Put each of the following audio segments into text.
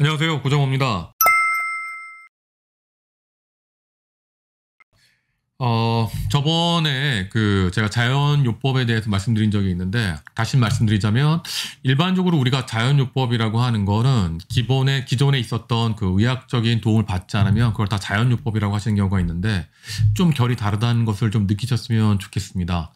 안녕하세요, 고정호입니다. 저번에 제가 자연요법에 대해서 말씀드린 적이 있는데, 다시 말씀드리자면, 일반적으로 우리가 자연요법이라고 하는 거는 기존에 있었던 그 의학적인 도움을 받지 않으면 그걸 다 자연요법이라고 하시는 경우가 있는데, 좀 결이 다르다는 것을 좀 느끼셨으면 좋겠습니다.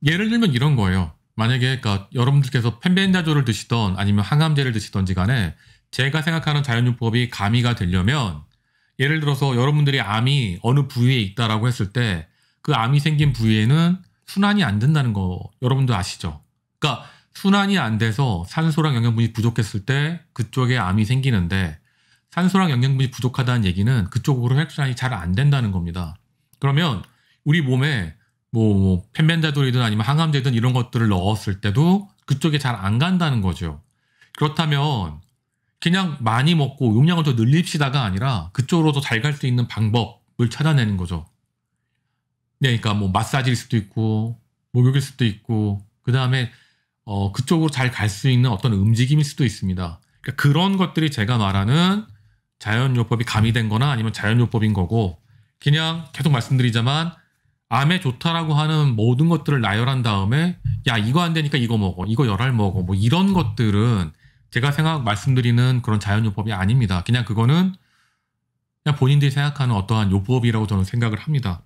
예를 들면 이런 거예요. 만약에, 그러니까 여러분들께서 펜벤다조를 드시던 아니면 항암제를 드시던지 간에, 제가 생각하는 자연요법이 가미가 되려면, 예를 들어서 여러분들이 암이 어느 부위에 있다라고 했을 때 그 암이 생긴 부위에는 순환이 안 된다는 거 여러분도 아시죠? 그러니까 순환이 안 돼서 산소랑 영양분이 부족했을 때 그쪽에 암이 생기는데, 산소랑 영양분이 부족하다는 얘기는 그쪽으로 혈전이 잘 안 된다는 겁니다. 그러면 우리 몸에 펜벤다졸이든 아니면 항암제든 이런 것들을 넣었을 때도 그쪽에 잘 안 간다는 거죠. 그렇다면 그냥 많이 먹고 용량을 더 늘립시다가 아니라 그쪽으로 더 잘 갈 수 있는 방법을 찾아내는 거죠. 네, 그러니까 마사지일 수도 있고 목욕일 수도 있고, 그 다음에 그쪽으로 잘 갈 수 있는 어떤 움직임일 수도 있습니다. 그러니까 그런 것들이 제가 말하는 자연요법이 가미된 거나 아니면 자연요법인 거고, 그냥 계속 말씀드리자만 암에 좋다라고 하는 모든 것들을 나열한 다음에 야, 이거 안 되니까 이거 먹어, 이거 열알 먹어, 이런 것들은 제가 말씀드리는 그런 자연요법이 아닙니다. 그냥 그거는 그냥 본인들이 생각하는 어떠한 요법이라고 저는 생각을 합니다.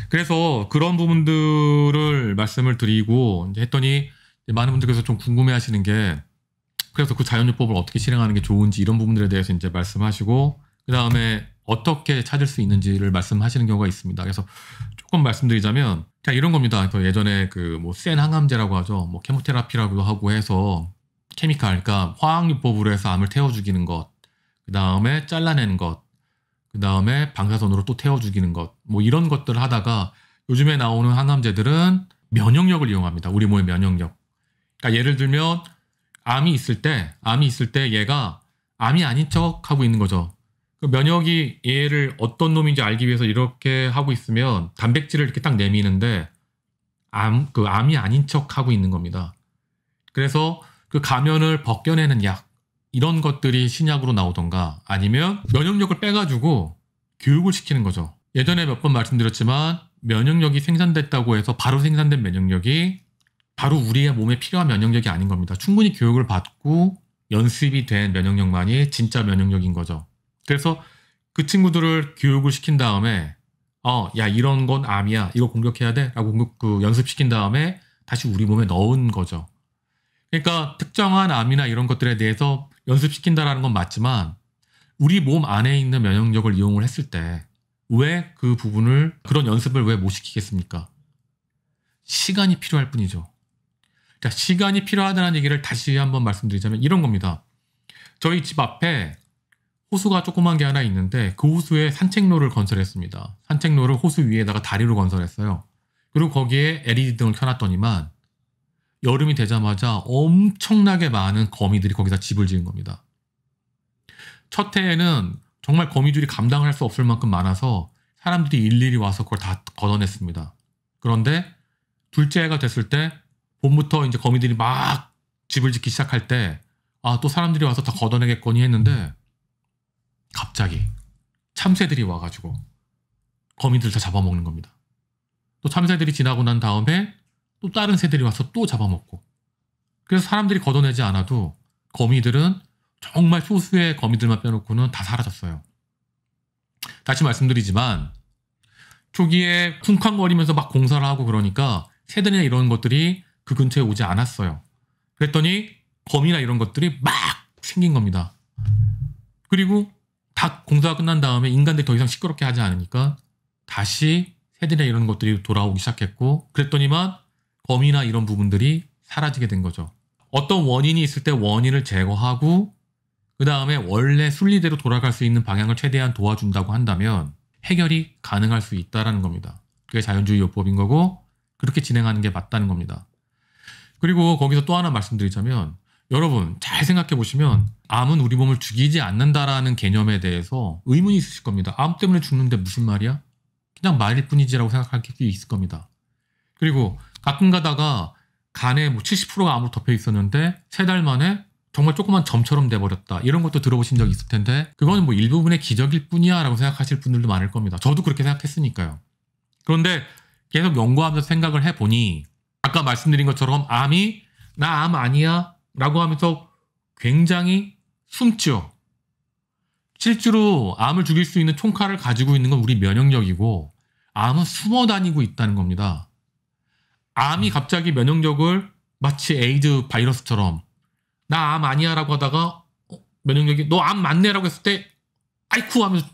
그래서 그런 부분들을 말씀을 드리고 이제 했더니, 많은 분들께서 좀 궁금해 하시는 게, 그래서 그 자연요법을 어떻게 실행하는 게 좋은지 이런 부분들에 대해서 이제 말씀하시고, 그 다음에 어떻게 찾을 수 있는지를 말씀하시는 경우가 있습니다. 그래서 조금 말씀드리자면, 자, 이런 겁니다. 예전에 센 항암제라고 하죠. 케모테라피라고도 하고 해서 케미칼, 그러니까 화학요법으로 해서 암을 태워 죽이는 것, 그 다음에 잘라내는 것, 그 다음에 방사선으로 또 태워 죽이는 것, 이런 것들을 하다가 요즘에 나오는 항암제들은 면역력을 이용합니다. 우리 몸의 면역력. 그러니까 예를 들면 암이 있을 때 얘가 암이 아닌 척 하고 있는 거죠. 면역이 얘를 어떤 놈인지 알기 위해서 이렇게 하고 있으면 단백질을 이렇게 딱 내미는데 암이 아닌 척 하고 있는 겁니다. 그래서 그 가면을 벗겨내는 약, 이런 것들이 신약으로 나오던가, 아니면 면역력을 빼가지고 교육을 시키는 거죠. 예전에 몇 번 말씀드렸지만 면역력이 생산됐다고 해서 바로 생산된 면역력이 바로 우리의 몸에 필요한 면역력이 아닌 겁니다. 충분히 교육을 받고 연습이 된 면역력만이 진짜 면역력인 거죠. 그래서 그 친구들을 교육을 시킨 다음에 야, 이런 건 암이야, 이거 공격해야 돼 라고 연습시킨 다음에 다시 우리 몸에 넣은 거죠. 그러니까 특정한 암이나 이런 것들에 대해서 연습시킨다라는 건 맞지만, 우리 몸 안에 있는 면역력을 이용을 했을 때 왜 그 부분을, 그런 연습을 왜 못 시키겠습니까? 시간이 필요할 뿐이죠. 자, 시간이 필요하다는 얘기를 다시 한번 말씀드리자면 이런 겁니다. 저희 집 앞에 호수가 조그만 게 하나 있는데, 그 호수에 산책로를 건설했습니다. 산책로를 호수 위에다가 다리로 건설했어요. 그리고 거기에 LED 등을 켜놨더니만 여름이 되자마자 엄청나게 많은 거미들이 거기다 집을 지은 겁니다. 첫 해에는 정말 거미줄이 감당을 할 수 없을 만큼 많아서 사람들이 일일이 와서 그걸 다 걷어냈습니다. 그런데 둘째 해가 됐을 때, 봄부터 이제 거미들이 막 집을 짓기 시작할 때, 또 사람들이 와서 다 걷어내겠거니 했는데, 갑자기 참새들이 와가지고 거미들 다 잡아먹는 겁니다. 또 참새들이 지나고 난 다음에 또 다른 새들이 와서 또 잡아먹고, 그래서 사람들이 걷어내지 않아도 거미들은 정말 소수의 거미들만 빼놓고는 다 사라졌어요. 다시 말씀드리지만 초기에 쿵쾅거리면서 막 공사를 하고 그러니까 새들이나 이런 것들이 그 근처에 오지 않았어요. 그랬더니 거미나 이런 것들이 막 생긴 겁니다. 그리고 다 공사가 끝난 다음에 인간들이 더 이상 시끄럽게 하지 않으니까 다시 새들이나 이런 것들이 돌아오기 시작했고, 그랬더니만 거미나 이런 부분들이 사라지게 된 거죠. 어떤 원인이 있을 때 원인을 제거하고 그 다음에 원래 순리대로 돌아갈 수 있는 방향을 최대한 도와준다고 한다면 해결이 가능할 수 있다는 겁니다. 그게 자연주의 요법인 거고, 그렇게 진행하는 게 맞다는 겁니다. 그리고 거기서 또 하나 말씀드리자면, 여러분 잘 생각해 보시면 암은 우리 몸을 죽이지 않는다라는 개념에 대해서 의문이 있으실 겁니다. 암 때문에 죽는데 무슨 말이야? 그냥 말일 뿐이지라고 생각할 게 있을 겁니다. 그리고 가끔 가다가 간에 70%가 암으로 덮여 있었는데 3달 만에 정말 조그만 점처럼 돼버렸다. 이런 것도 들어보신 적 있을 텐데 그거는 뭐 일부분의 기적일 뿐이야 라고 생각하실 분들도 많을 겁니다. 저도 그렇게 생각했으니까요. 그런데 계속 연구하면서 생각을 해보니 아까 말씀드린 것처럼 암이 나 암 아니야 라고 하면서 굉장히 숨죠. 실제로 암을 죽일 수 있는 총칼을 가지고 있는 건 우리 면역력이고 암은 숨어 다니고 있다는 겁니다. 암이 갑자기 면역력을 마치 에이즈 바이러스처럼 나 암 아니야 라고 하다가 면역력이 너 암 맞네 라고 했을 때 아이쿠 하면서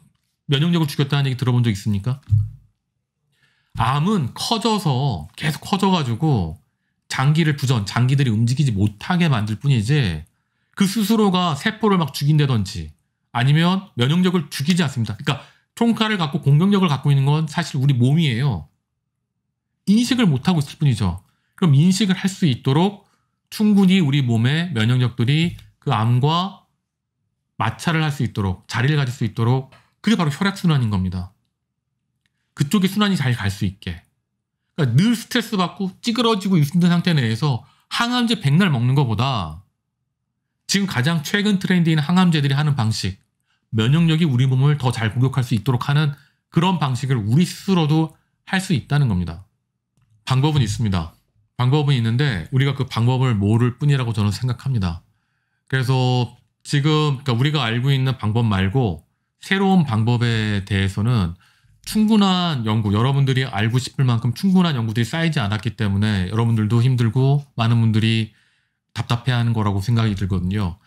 면역력을 죽였다는 얘기 들어본 적 있습니까? 암은 커져서 계속 커져가지고 장기들이 움직이지 못하게 만들 뿐이지 그 스스로가 세포를 막 죽인다든지 아니면 면역력을 죽이지 않습니다. 그러니까 총칼을 갖고 공격력을 갖고 있는 건 사실 우리 몸이에요. 인식을 못하고 있을 뿐이죠. 그럼 인식을 할 수 있도록 충분히 우리 몸의 면역력들이 그 암과 마찰을 할 수 있도록 자리를 가질 수 있도록 그게 바로 혈액순환인 겁니다. 그쪽에 순환이 잘 갈 수 있게. 그러니까 늘 스트레스 받고 찌그러지고 있는 상태 내에서 항암제 백날 먹는 것보다 지금 가장 최근 트렌드인 항암제들이 하는 방식, 면역력이 우리 몸을 더 잘 공격할 수 있도록 하는 그런 방식을 우리 스스로도 할 수 있다는 겁니다. 방법은 있습니다. 방법은 있는데 우리가 그 방법을 모를 뿐이라고 저는 생각합니다. 그래서 지금 그러니까 우리가 알고 있는 방법 말고 새로운 방법에 대해서는 충분한 연구, 여러분들이 알고 싶을 만큼 충분한 연구들이 쌓이지 않았기 때문에 여러분들도 힘들고 많은 분들이 답답해하는 거라고 생각이 들거든요.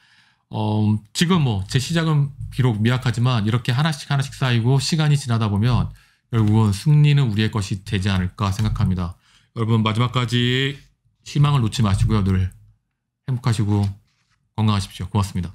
지금 뭐 제 시작은 비록 미약하지만 이렇게 하나씩 쌓이고 시간이 지나다 보면 결국은 승리는 우리의 것이 되지 않을까 생각합니다. 여러분 마지막까지 희망을 놓지 마시고요. 늘 행복하시고 건강하십시오. 고맙습니다.